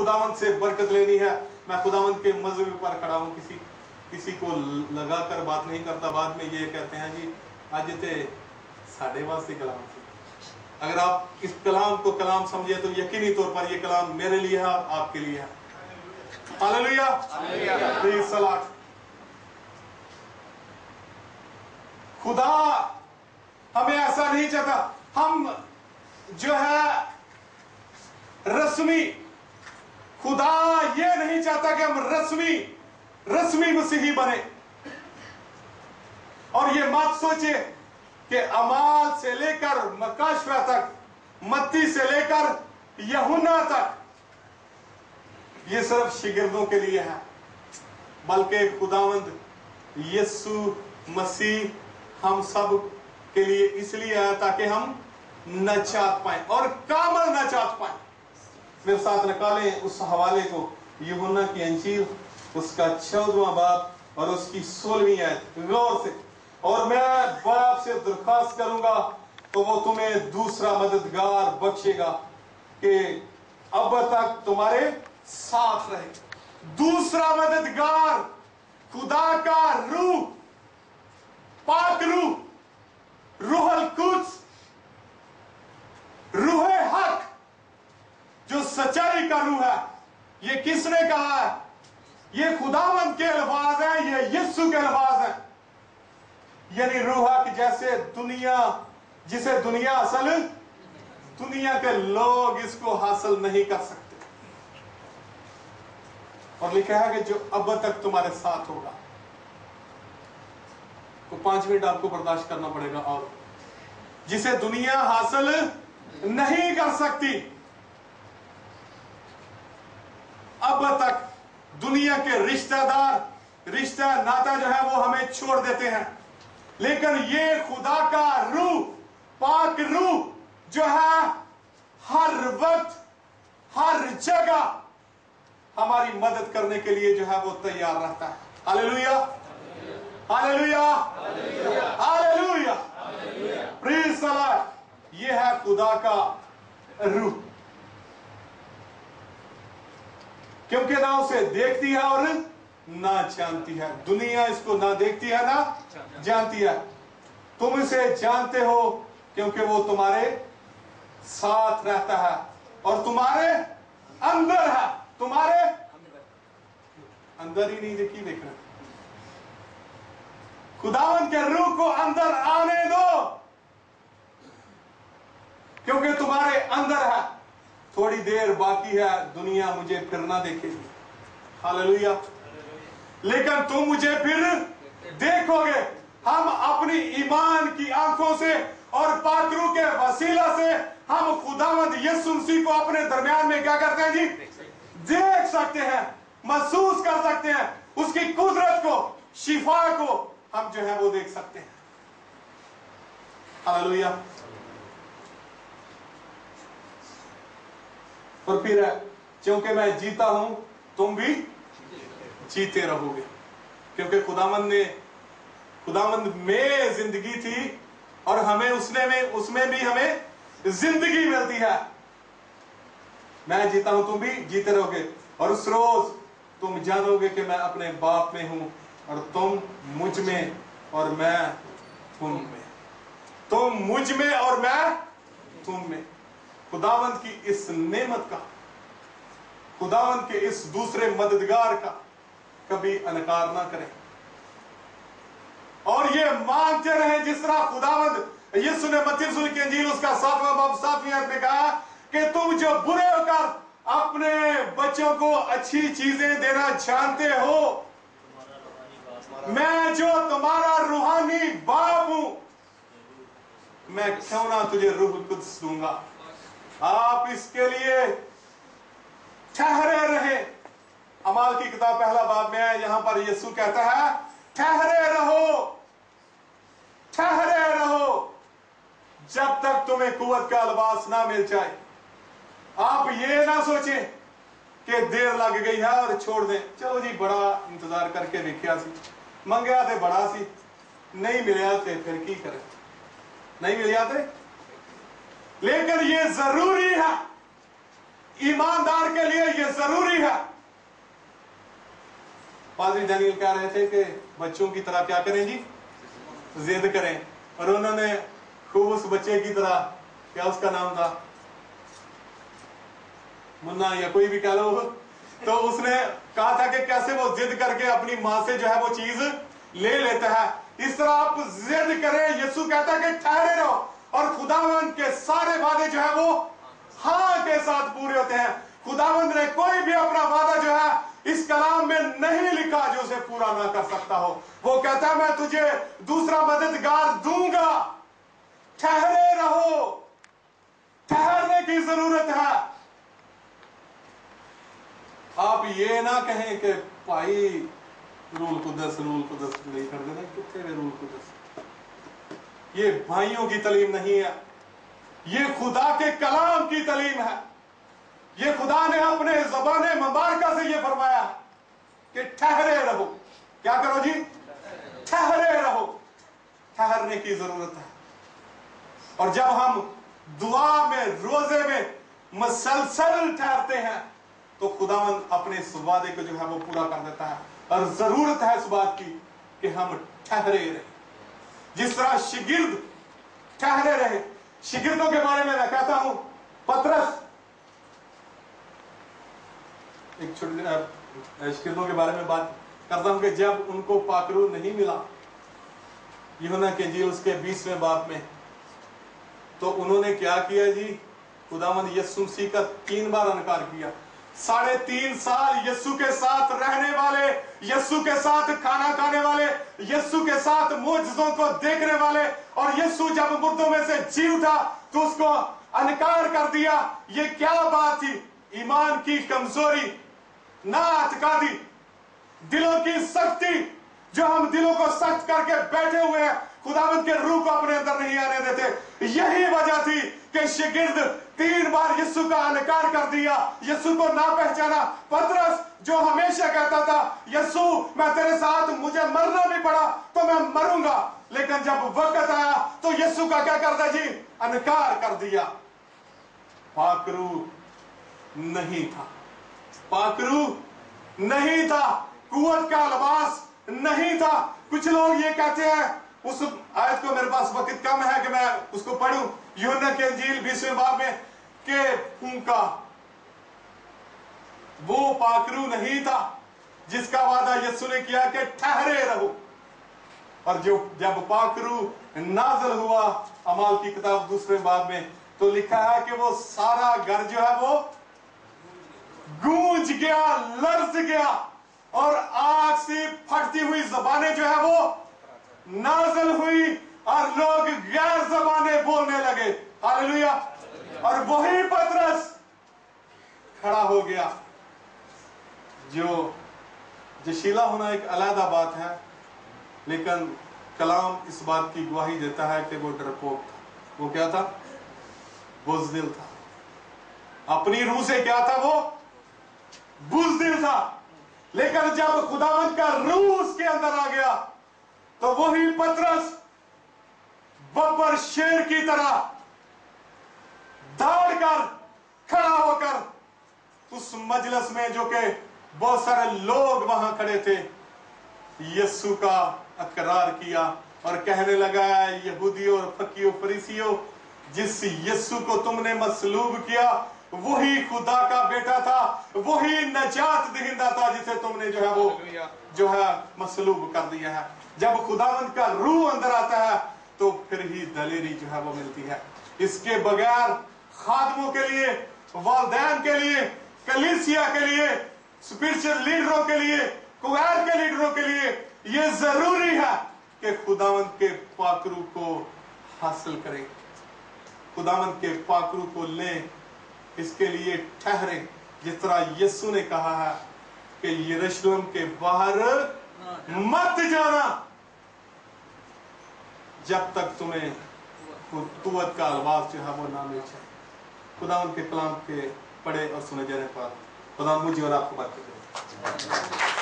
खुदावंद से बरकत लेनी है, मैं खुदावंद के मजहब पर खड़ा हूँ, किसी को लगा कर बात नहीं करता। बाद में ये कहते हैं जी आज ते साढ़े वास्ते कलाम से। अगर आप इस कलाम को कलाम समझे तो यकीनी तौर पर ये कलाम मेरे लिए है, आपके लिए है। हालेलुया, प्लीज सलात। खुदा हमें ऐसा नहीं चाहता, हम जो है रस्मी, खुदा ये नहीं चाहता कि हम रस्मी मसीही बने। और ये मत सोचे कि अमाल से लेकर मकाशवा तक, मत्ती से लेकर यूहन्ना तक ये सिर्फ शिगिर्दों के लिए है, बल्कि खुदावंद यीशु मसीह हम सब के लिए इसलिए आया ताकि हम नजात पाएं और कामल नजात पाएं। मेरे साथ निकालें उस हवाले को, यूहन्ना की अंजील उसका 14वां बाब और उसकी 16वीं आयत, गौर से। और मैं बाप से दरखास्त करूंगा तो वो तुम्हें दूसरा मददगार बख्शेगा कि अब तक तुम्हारे साथ रहे। दूसरा मददगार, खुदा का रूह, पाक रूह, रूहुल कुद्स, रूह हक, जो सच्चाई का रूह है। ये किसने कहा है? ये खुदावंद के अल्फाज हैं, ये यीशु के अल्फाज हैं। यानी रूह हक, जैसे दुनिया, जिसे दुनिया असल, दुनिया के लोग इसको हासिल नहीं कर सकते। और लिखा है कि जो अब तक तुम्हारे साथ होगा। तो 5 मिनट आपको बर्दाश्त करना पड़ेगा। और जिसे दुनिया हासिल नहीं कर सकती, अब तक दुनिया के रिश्तेदार, रिश्ता नाता जो है वो हमें छोड़ देते हैं, लेकिन ये खुदा का रूह, पाक रूह जो है हर वक्त हर जगह हमारी मदद करने के लिए जो है वो तैयार रहता है। हालेलुया, हालेलुया, हालेलुया, प्रीज सलाह। ये है खुदा का रूह, क्योंकि ना उसे देखती है और ना जानती है। दुनिया इसको ना देखती है ना जानती है। तुम इसे जानते हो क्योंकि वो तुम्हारे साथ रहता है और तुम्हारे अंदर है। तुम्हारे अंदर ही नहीं देखना। खुदावंद के रूह को अंदर आने दो, क्योंकि तुम्हारे अंदर है। थोड़ी देर बाकी है, दुनिया मुझे फिर ना देखेगी। हालेलुया, लेकिन तुम मुझे फिर देखोगे। हम अपनी ईमान की आंखों से और पाक रूह के वसीला से हम खुदावंद यीशु मसीह को अपने दरमियान में क्या करते हैं जी? देख सकते हैं, महसूस कर सकते हैं। उसकी कुदरत को, शिफा को हम जो है वो देख सकते हैं। हालेलुया। और फिर क्योंकि मैं जीता हूं तुम भी जीते रहोगे, क्योंकि खुदावंद में जिंदगी थी और हमें उसमें भी हमें जिंदगी मिलती है। मैं जीता हूं तुम भी जीते रहोगे, और उस रोज तुम जानोगे कि मैं अपने बाप में हूं और तुम मुझ में और मैं तुम में। तुम मुझ में और मैं तुम में। खुदावंद की इस नेमत का, खुदावंद के इस दूसरे मददगार का कभी इनकार ना करें और ये मांगते रहे, जिस तरह खुदावंद यीशु ने मत्ती रसूल की इंजील उसका 7वां बाब 7वीं आयत में कहा कि तुम जो बुरे होकर अपने बच्चों को अच्छी चीजें देना जानते हो, मैं जो तुम्हारा रूहानी बाप हूं, मैं क्यों ना तुझे रूहुल कुद्स दूंगा। आप इसके लिए ठहरे रहे। अमाल की किताब 1 बाब में है, यहां पर यीशु कहता है ठहरे रहो, ठहरे रहो जब तक तुम्हें कुव्वत का लिबास ना मिल जाए। आप ये ना सोचें कि देर लग गई है और छोड़ दें। चलो जी बड़ा इंतजार करके देखिया सी, मंगया थे बड़ा सी, नहीं मिलया थे फिर की करें, नहीं मिलया थे। लेकिन ये जरूरी है, ईमानदार के लिए ये जरूरी है। पादरी डैनियल कह रहे थे कि बच्चों की तरह क्या करें जी, जिद करें, और उन्होंने खूब उस बच्चे की तरह, क्या उसका नाम था, मुन्ना या कोई भी कह लो, तो उसने कहा था कि कैसे वो जिद करके अपनी मां से जो है वो चीज ले लेता है। इस तरह आप जिद करें। यीशु कहता है कि ठहरे रहो, और खुदावंद के सारे वादे जो है वो हाँ के साथ पूरे होते हैं। खुदावंद ने कोई भी अपना वादा जो है इस कलाम में नहीं लिखा जो उसे पूरा ना कर सकता हो। वो कहता है मैं तुझे दूसरा मददगार दूंगा, ठहरे रहो। ठहरने की जरूरत है। आप ये ना कहें कि भाई रूल कुदस नहीं कर देना, कितने रूल कुदस। ये भाइयों की तालीम नहीं है, ये खुदा के कलाम की तालीम है। ये खुदा ने अपने ज़बाने मुबारका से ये फरमाया कि ठहरे रहो। क्या करो जी, ठहरे रहो। ठहरने की जरूरत है। और जब हम दुआ में, रोजे में मसलसल ठहरते हैं तो खुदावंद अपने इस वादे को जो है वो पूरा कर देता है। और जरूरत है इस बात की कि हम ठहरे रहे, जिस तरह शिगिर्द ठहरे रहे। शिगिर्दों के बारे में मैं कहता हूं, पतरस, एक छोटी शिगिर्दों के बारे में बात करता हूं कि जब उनको पाकरू नहीं मिला यूहन्ना के इंजील उसके 20वें बाब में, तो उन्होंने क्या किया जी, खुदावंद यीशु मसीह का 3 बार इनकार किया। 3.5 साल यीशु के साथ रहने वाले, यीशु के साथ खाना खाने वाले, यीशु के साथ मोजज़ों को देखने वाले, और यीशु जब मुर्दों में से जी उठा तो उसको इनकार कर दिया। ये क्या बात थी? ईमान की कमजोरी, नाअतकादी, दिलों की सख्ती, जो हम दिलों को सख्त करके बैठे हुए हैं, खुदावंद के रूह को अपने अंदर नहीं आने देते। यही वजह थी कि शिगिर्द 3 बार यीशु का इनकार कर दिया, यीशु को ना पहचाना। पतरस जो हमेशा कहता था यीशु मैं तेरे साथ, मुझे मरना भी पड़ा तो मैं मरूंगा, लेकिन जब वक्त आया तो यीशु का क्या करता जी, इनकार कर दिया। पाकरू नहीं था, पाकरू नहीं था, कुव्वत का लिबास नहीं था। कुछ लोग ये कहते हैं, उस आयत को मेरे पास वक्त कम है कि मैं उसको पढ़ूं, यूहन्ना के इंजील 20वें बाब में, के फूंका, वो पाकरू नहीं था जिसका वादा यीशु ने किया कि ठहरे रहो। और जो जब पाकरू नाज़िल हुआ अमाल की किताब 2वें बाब में, तो लिखा है कि वो सारा घर जो है वो गूंज गया, लर्ज गया, और आग से फटती हुई ज़बानें जो है वो नाज़िल हुई, और लोग गैर ज़बानें बोलने लगे। हालेलुया। और वही पतरस खड़ा हो गया। जो जशीला होना एक अलग बात है, लेकिन कलाम इस बात की गवाही देता है कि वो डरपोक था। वो क्या था? बुज़दिल था। अपनी रूह से क्या था? वो बुज़दिल था। लेकिन जब खुदावंद का रूह उसके अंदर आ गया तो वही पतरस बब्बर शेर की तरह दौड़ कर खड़ा होकर उस मजलिस में, जो कि बहुत सारे लोग वहां खड़े थे, यीशु का इकरार किया और कहने लगा, यहूदियों और फकीयों फरीसियों, जिस यीशु को तुमने मसलूब किया वही खुदा का बेटा था, वही नजात दहिंदा था जिसे तुमने जो है वो जो है मसलूब कर दिया है। जब खुदावंद का रूह अंदर आता है तो फिर ही दलेरी जो है वो मिलती है। इसके बगैर खादमों के लिए, वालदैन के लिए, कलीसिया के लिए, स्पिरिचुअल लीडरों के लिए, कुआर के लीडरों के लिए ये जरूरी है कि खुदावंद के पाकरू को हासिल करें, खुदावंद के पाकरू को लें। इसके लिए ठहरे, जिस तरह यीशु ने कहा है कि यरूशलेम के बाहर मत जाना जब तक तुम्हें कुव्वत का लिबास जो है वो ना मिल जाए। खुदावंद के कलाम के पढ़े और सुने जाने पर खुदा मुझे और आपको बात करें।